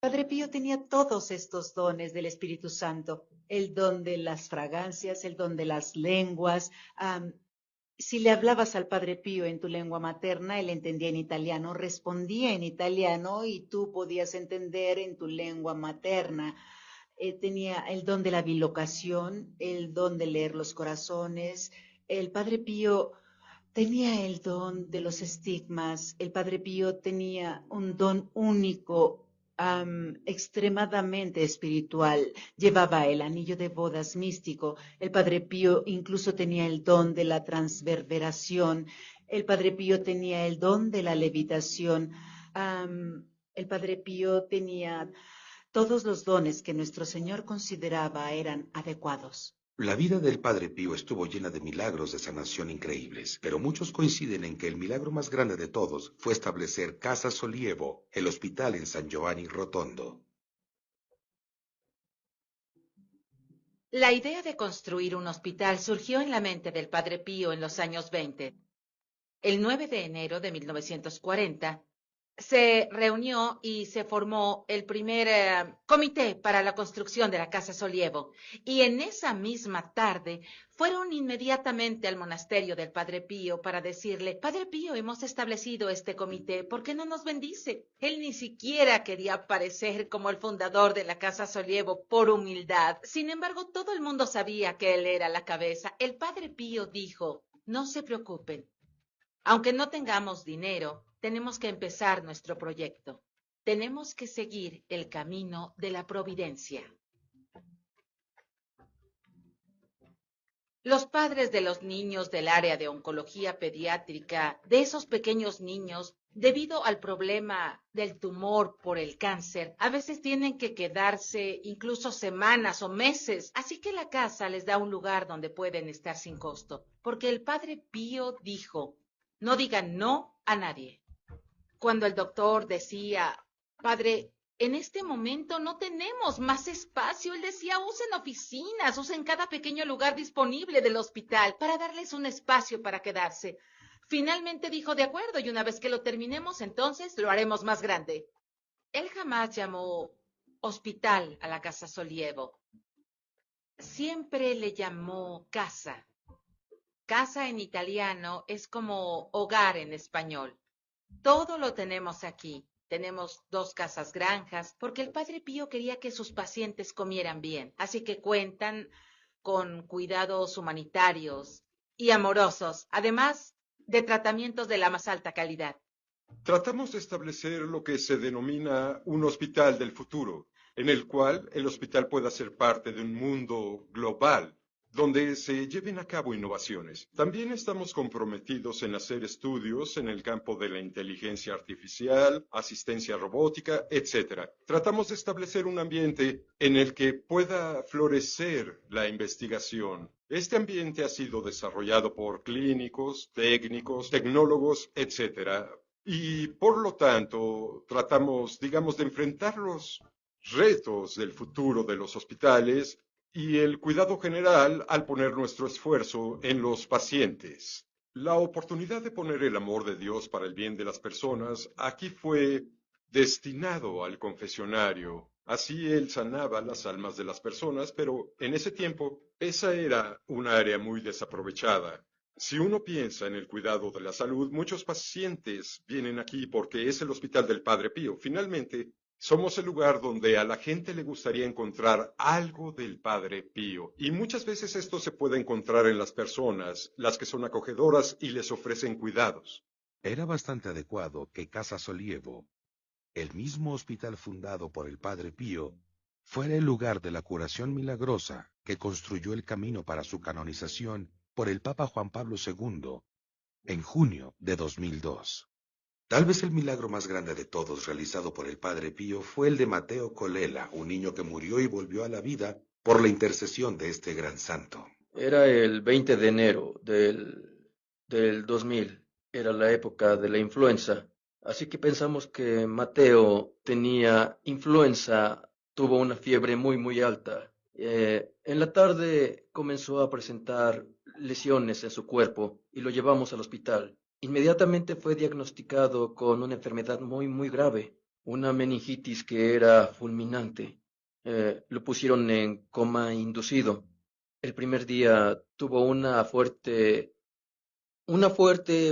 Padre Pío tenía todos estos dones del Espíritu Santo, el don de las fragancias, el don de las lenguas. Si le hablabas al Padre Pío en tu lengua materna, él entendía en italiano, respondía en italiano y tú podías entender en tu lengua materna. Tenía el don de la bilocación, el don de leer los corazones. El Padre Pío tenía el don de los estigmas. El Padre Pío tenía un don único, extremadamente espiritual. Llevaba el anillo de bodas místico. El Padre Pío incluso tenía el don de la transverberación. El Padre Pío tenía el don de la levitación. El Padre Pío tenía todos los dones que nuestro Señor consideraba eran adecuados. La vida del Padre Pío estuvo llena de milagros de sanación increíbles, pero muchos coinciden en que el milagro más grande de todos fue establecer Casa Solievo, el hospital en San Giovanni Rotondo. La idea de construir un hospital surgió en la mente del Padre Pío en los años 20. El 9 de enero de 1940 se reunió y se formó el primer comité para la construcción de la Casa Solievo. Y en esa misma tarde fueron inmediatamente al monasterio del Padre Pío para decirle: Padre Pío, hemos establecido este comité, ¿por qué no nos bendice? Él ni siquiera quería aparecer como el fundador de la Casa Solievo por humildad. Sin embargo, todo el mundo sabía que él era la cabeza. El Padre Pío dijo: no se preocupen. Aunque no tengamos dinero, tenemos que empezar nuestro proyecto. Tenemos que seguir el camino de la providencia. Los padres de los niños del área de oncología pediátrica, de esos pequeños niños, debido al problema del tumor por el cáncer, a veces tienen que quedarse incluso semanas o meses, así que la casa les da un lugar donde pueden estar sin costo, porque el Padre Pío dijo: no digan no a nadie. Cuando el doctor decía: Padre, en este momento no tenemos más espacio, él decía: usen oficinas, usen cada pequeño lugar disponible del hospital para darles un espacio para quedarse. Finalmente dijo: de acuerdo, y una vez que lo terminemos, entonces lo haremos más grande. Él jamás llamó hospital a la Casa Solievo. Siempre le llamó casa. Casa en italiano es como hogar en español. Todo lo tenemos aquí. Tenemos 2 casas granjas, porque el Padre Pío quería que sus pacientes comieran bien. Así que cuentan con cuidados humanitarios y amorosos, además de tratamientos de la más alta calidad. Tratamos de establecer lo que se denomina un hospital del futuro, en el cual el hospital pueda ser parte de un mundo global, donde se lleven a cabo innovaciones. También estamos comprometidos en hacer estudios en el campo de la inteligencia artificial, asistencia robótica, etc. Tratamos de establecer un ambiente en el que pueda florecer la investigación. Este ambiente ha sido desarrollado por clínicos, técnicos, tecnólogos, etc. Y por lo tanto, tratamos, digamos, de enfrentar los retos del futuro de los hospitales y el cuidado general al poner nuestro esfuerzo en los pacientes. La oportunidad de poner el amor de Dios para el bien de las personas aquí fue destinado al confesionario. Así él sanaba las almas de las personas, pero en ese tiempo esa era un área muy desaprovechada. Si uno piensa en el cuidado de la salud, muchos pacientes vienen aquí porque es el hospital del Padre Pío. Finalmente, somos el lugar donde a la gente le gustaría encontrar algo del Padre Pío. Y muchas veces esto se puede encontrar en las personas, las que son acogedoras y les ofrecen cuidados. Era bastante adecuado que Casa Solievo, el mismo hospital fundado por el Padre Pío, fuera el lugar de la curación milagrosa que construyó el camino para su canonización por el Papa Juan Pablo II en junio de 2002. Tal vez el milagro más grande de todos realizado por el Padre Pío fue el de Mateo Colella, un niño que murió y volvió a la vida por la intercesión de este gran santo. Era el 20 de enero del 2000, era la época de la influenza, así que pensamos que Mateo tenía influenza, tuvo una fiebre muy muy alta. En la tarde comenzó a presentar lesiones en su cuerpo y lo llevamos al hospital. Inmediatamente fue diagnosticado con una enfermedad muy muy grave. una meningitis que era fulminante. Lo pusieron en coma inducido. El primer día tuvo una fuerte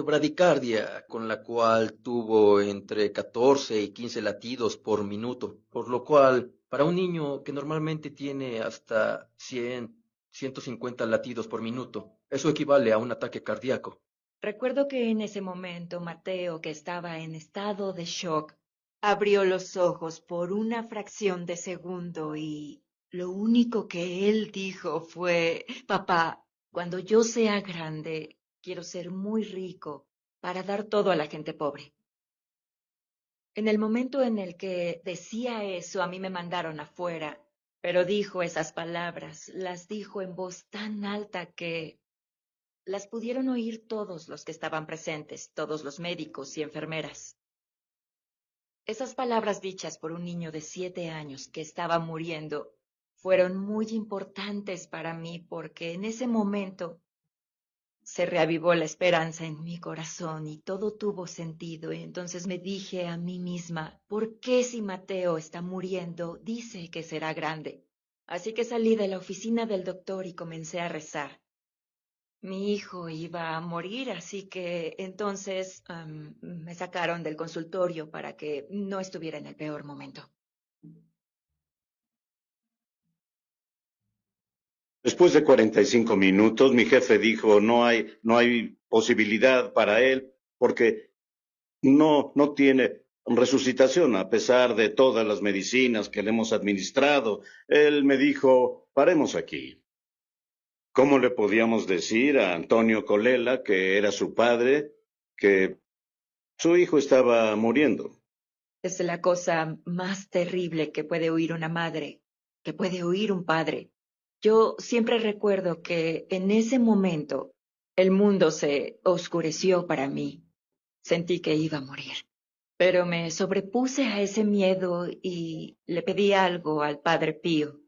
bradicardia, con la cual tuvo entre 14 y 15 latidos por minuto, por lo cual, para un niño que normalmente tiene hasta 150 latidos por minuto, eso equivale a un ataque cardíaco. Recuerdo que en ese momento Mateo, que estaba en estado de shock, abrió los ojos por una fracción de segundo y lo único que él dijo fue: papá, cuando yo sea grande, quiero ser muy rico para dar todo a la gente pobre. En el momento en el que decía eso, a mí me mandaron afuera, pero dijo esas palabras, las dijo en voz tan alta que las pudieron oír todos los que estaban presentes, todos los médicos y enfermeras. Esas palabras dichas por un niño de 7 años que estaba muriendo fueron muy importantes para mí porque en ese momento se reavivó la esperanza en mi corazón y todo tuvo sentido. Y entonces me dije a mí misma: ¿por qué si Mateo está muriendo, dice que será grande? Así que salí de la oficina del doctor y comencé a rezar. Mi hijo iba a morir, así que entonces me sacaron del consultorio para que no estuviera en el peor momento. Después de 45 minutos, mi jefe dijo, no hay posibilidad para él porque no tiene resucitación a pesar de todas las medicinas que le hemos administrado. Él me dijo, paremos aquí. ¿Cómo le podíamos decir a Antonio Colella, que era su padre, que su hijo estaba muriendo? Es la cosa más terrible que puede oír una madre, que puede oír un padre. Yo siempre recuerdo que en ese momento el mundo se oscureció para mí. Sentí que iba a morir, pero me sobrepuse a ese miedo y le pedí algo al Padre Pío.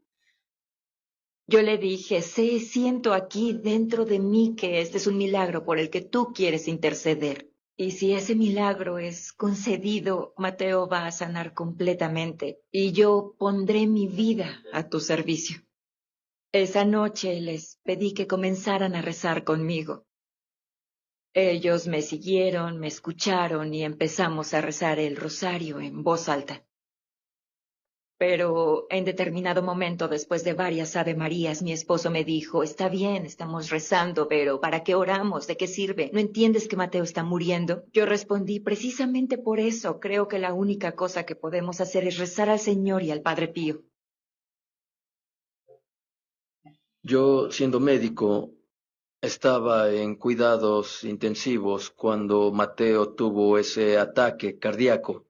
Yo le dije: siento aquí dentro de mí que este es un milagro por el que tú quieres interceder. Y si ese milagro es concedido, Mateo va a sanar completamente y yo pondré mi vida a tu servicio. Esa noche les pedí que comenzaran a rezar conmigo. Ellos me siguieron, me escucharon y empezamos a rezar el rosario en voz alta. Pero en determinado momento, después de varias Ave Marías, mi esposo me dijo: está bien, estamos rezando, pero ¿para qué oramos? ¿De qué sirve? ¿No entiendes que Mateo está muriendo? Yo respondí: precisamente por eso creo que la única cosa que podemos hacer es rezar al Señor y al Padre Pío. Yo, siendo médico, estaba en cuidados intensivos cuando Mateo tuvo ese ataque cardíaco,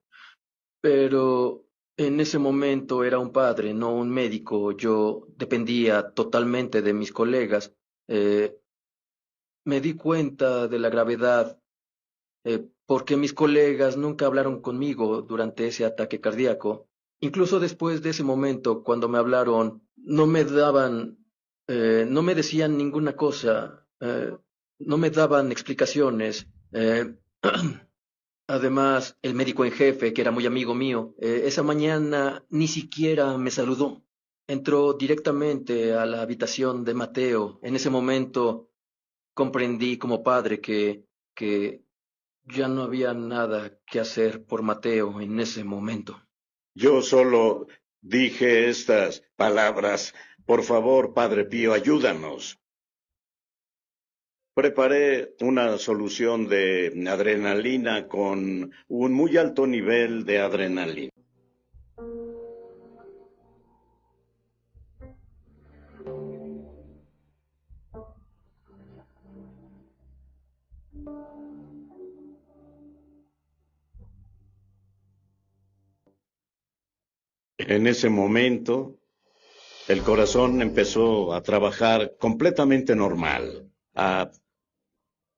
pero en ese momento era un padre, no un médico. Yo dependía totalmente de mis colegas. Eh, Me di cuenta de la gravedad porque mis colegas nunca hablaron conmigo durante ese ataque cardíaco. Incluso después de ese momento, cuando me hablaron, no me decían ninguna cosa, no me daban explicaciones. Además, el médico en jefe, que era muy amigo mío, esa mañana ni siquiera me saludó. Entró directamente a la habitación de Mateo. En ese momento comprendí como padre que ya no había nada que hacer por Mateo en ese momento. Yo solo dije estas palabras, por favor, Padre Pío, ayúdanos. Preparé una solución de adrenalina con un muy alto nivel de adrenalina. En ese momento, el corazón empezó a trabajar completamente normal, a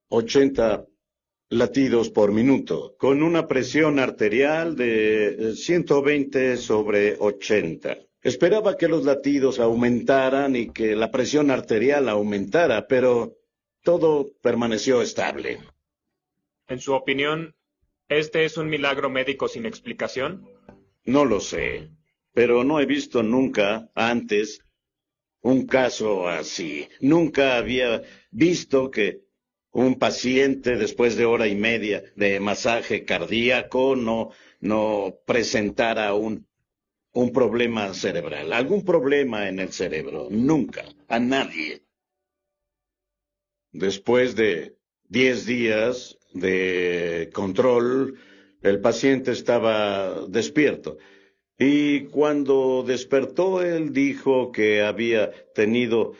80 latidos por minuto, con una presión arterial de 120/80. Esperaba que los latidos aumentaran y que la presión arterial aumentara, pero todo permaneció estable. En su opinión, ¿este es un milagro médico sin explicación? No lo sé, pero no he visto nunca antes un caso así. Nunca había visto que un paciente después de hora y media de masaje cardíaco no presentara un problema cerebral, algún problema en el cerebro. Nunca, a nadie. Después de 10 días de control, el paciente estaba despierto. Y cuando despertó, él dijo que había tenido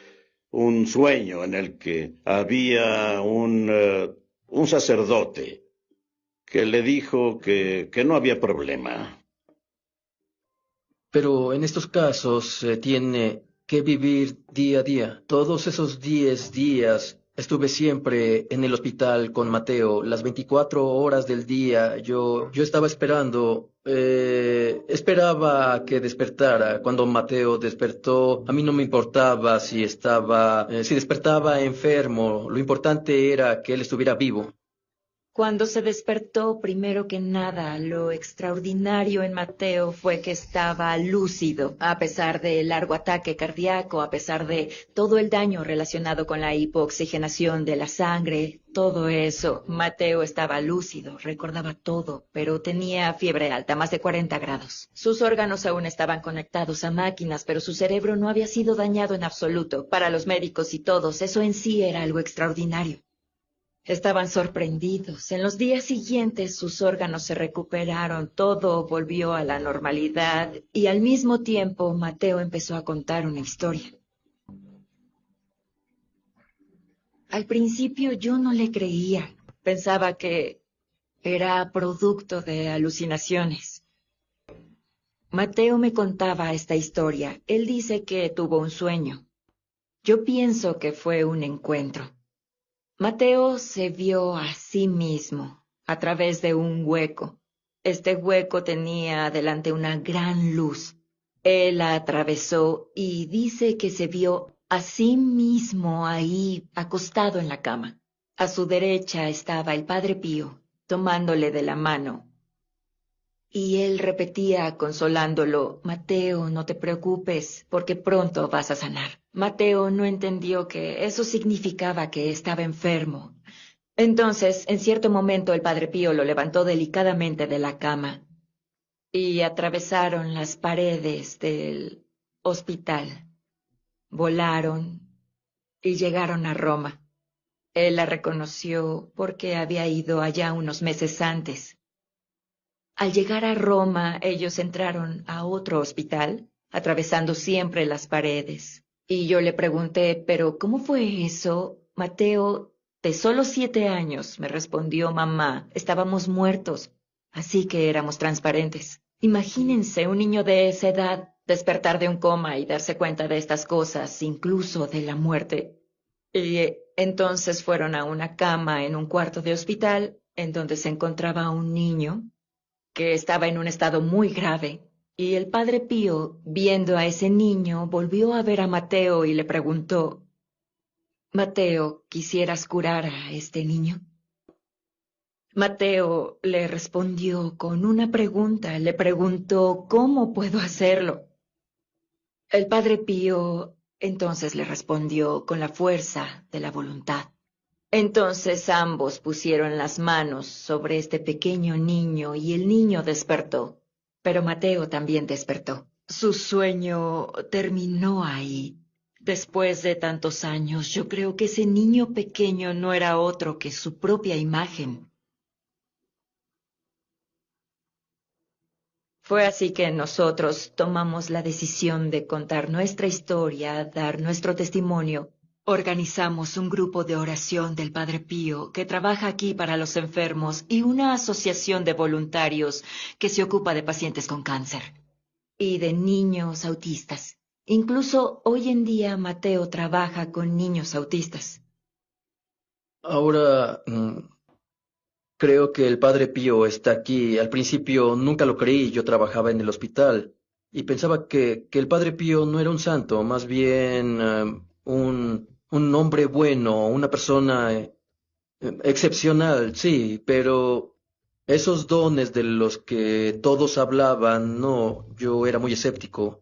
un sueño en el que había un sacerdote que le dijo que no había problema. Pero en estos casos se tiene que vivir día a día. Todos esos 10 días estuve siempre en el hospital con Mateo, las 24 horas del día. Yo estaba esperando, esperaba que despertara. Cuando Mateo despertó, a mí no me importaba si despertaba enfermo. Lo importante era que él estuviera vivo. Cuando se despertó, primero que nada, lo extraordinario en Mateo fue que estaba lúcido, a pesar del largo ataque cardíaco, a pesar de todo el daño relacionado con la hipooxigenación de la sangre, todo eso. Mateo estaba lúcido, recordaba todo, pero tenía fiebre alta, más de 40 grados. Sus órganos aún estaban conectados a máquinas, pero su cerebro no había sido dañado en absoluto. Para los médicos y todos, eso en sí era algo extraordinario. Estaban sorprendidos. En los días siguientes sus órganos se recuperaron, todo volvió a la normalidad y al mismo tiempo Mateo empezó a contar una historia. Al principio yo no le creía. Pensaba que era producto de alucinaciones. Mateo me contaba esta historia. Él dice que tuvo un sueño. Yo pienso que fue un encuentro. Mateo se vio a sí mismo a través de un hueco. Este hueco tenía delante una gran luz. Él la atravesó y dice que se vio a sí mismo ahí, acostado en la cama. A su derecha estaba el Padre Pío, tomándole de la mano. Y él repetía, consolándolo, Mateo, no te preocupes, porque pronto vas a sanar. Mateo no entendió que eso significaba que estaba enfermo. Entonces, en cierto momento, el Padre Pío lo levantó delicadamente de la cama y atravesaron las paredes del hospital. Volaron y llegaron a Roma. Él la reconoció porque había ido allá unos meses antes. Al llegar a Roma, ellos entraron a otro hospital, atravesando siempre las paredes. Y yo le pregunté, ¿pero cómo fue eso? Mateo, de solo 7 años, me respondió mamá, estábamos muertos, así que éramos transparentes. Imagínense un niño de esa edad despertar de un coma y darse cuenta de estas cosas, incluso de la muerte. Y entonces fueron a una cama en un cuarto de hospital, en donde se encontraba un niño que estaba en un estado muy grave, y el Padre Pío, viendo a ese niño, volvió a ver a Mateo y le preguntó, Mateo, ¿quisieras curar a este niño? Mateo le respondió con una pregunta, le preguntó, ¿cómo puedo hacerlo? El Padre Pío entonces le respondió con la fuerza de la voluntad. Entonces ambos pusieron las manos sobre este pequeño niño y el niño despertó. Pero Mateo también despertó. Su sueño terminó ahí. Después de tantos años, yo creo que ese niño pequeño no era otro que su propia imagen. Fue así que nosotros tomamos la decisión de contar nuestra historia, dar nuestro testimonio. Organizamos un grupo de oración del Padre Pío que trabaja aquí para los enfermos y una asociación de voluntarios que se ocupa de pacientes con cáncer y de niños autistas. Incluso hoy en día Mateo trabaja con niños autistas. Ahora, creo que el Padre Pío está aquí. Al principio nunca lo creí, yo trabajaba en el hospital y pensaba que el Padre Pío no era un santo, más bien un hombre bueno, una persona excepcional, sí, pero Esos dones de los que todos hablaban, no, yo era muy escéptico.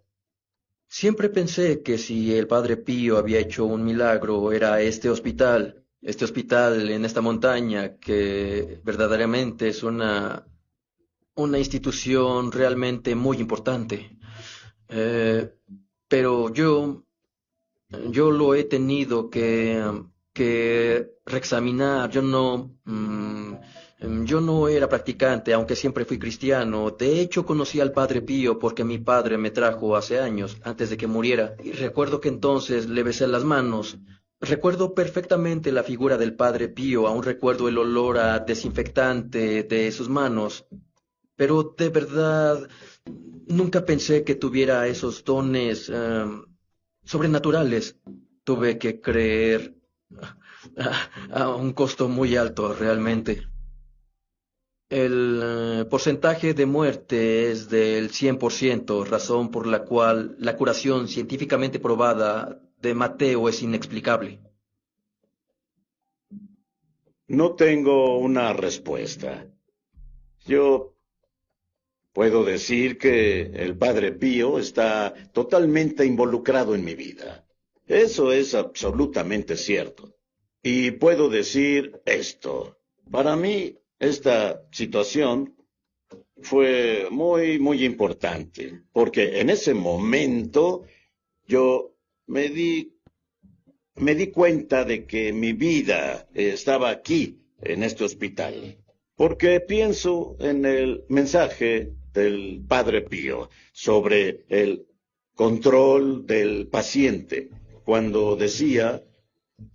Siempre pensé que si el Padre Pío había hecho un milagro, era este hospital en esta montaña, que verdaderamente es una institución realmente muy importante. Eh, pero yo lo he tenido que reexaminar. Yo no era practicante, aunque siempre fui cristiano. De hecho, conocí al Padre Pío porque mi padre me trajo hace años, antes de que muriera. Y recuerdo que entonces le besé las manos. Recuerdo perfectamente la figura del Padre Pío, aún recuerdo el olor a desinfectante de sus manos. Pero de verdad, nunca pensé que tuviera esos dones sobrenaturales. Tuve que creer a un costo muy alto, realmente. El porcentaje de muerte es del 100%, razón por la cual la curación científicamente probada de Mateo es inexplicable. No tengo una respuesta. Yo puedo decir que el Padre Pío está totalmente involucrado en mi vida. Eso es absolutamente cierto. Y puedo decir esto. Para mí, esta situación fue muy, muy importante, porque en ese momento yo me di cuenta de que mi vida estaba aquí, en este hospital, porque pienso en el mensaje del Padre Pío sobre el control del paciente, cuando decía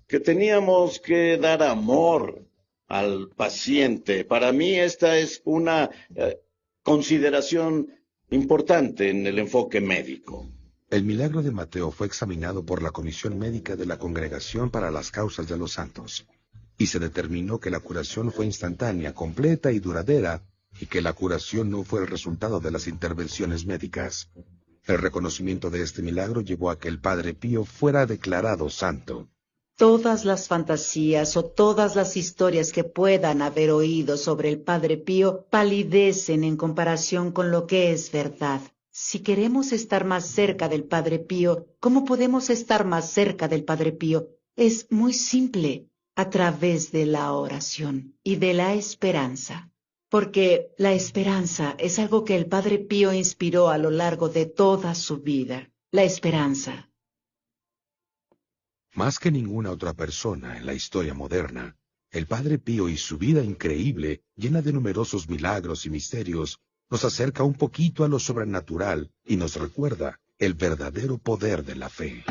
que teníamos que dar amor al paciente. Para mí esta es una consideración importante en el enfoque médico. El milagro de Mateo fue examinado por la Comisión Médica de la Congregación para las Causas de los Santos, y se determinó que la curación fue instantánea, completa y duradera, y que la curación no fue el resultado de las intervenciones médicas. El reconocimiento de este milagro llevó a que el Padre Pío fuera declarado santo. Todas las fantasías o todas las historias que puedan haber oído sobre el Padre Pío palidecen en comparación con lo que es verdad. Si queremos estar más cerca del Padre Pío, ¿cómo podemos estar más cerca del Padre Pío? Es muy simple, a través de la oración y de la esperanza. Porque la esperanza es algo que el Padre Pío inspiró a lo largo de toda su vida. La esperanza. Más que ninguna otra persona en la historia moderna, el Padre Pío y su vida increíble, llena de numerosos milagros y misterios, nos acerca un poquito a lo sobrenatural y nos recuerda el verdadero poder de la fe.